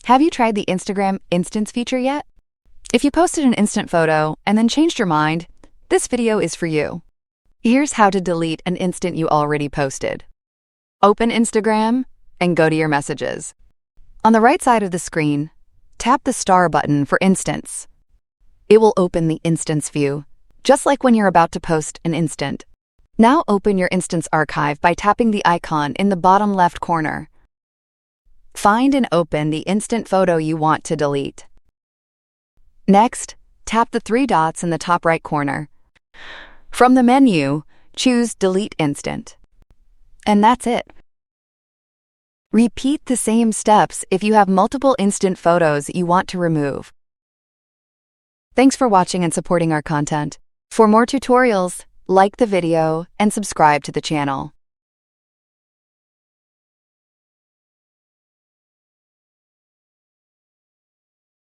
Have you tried the Instagram Instants feature yet? If you posted an instant photo and then changed your mind, this video is for you. Here's how to delete an instant you already posted. Open Instagram and go to your messages. On the right side of the screen, tap the star button for Instants. It will open the Instants view, just like when you're about to post an instant. Now open your Instants archive by tapping the icon in the bottom left corner. Find and open the instant photo you want to delete. Next, tap the three dots in the top right corner. From the menu, choose Delete Instant. And that's it. Repeat the same steps if you have multiple instant photos you want to remove. Thanks for watching and supporting our content. For more tutorials, like the video and subscribe to the channel.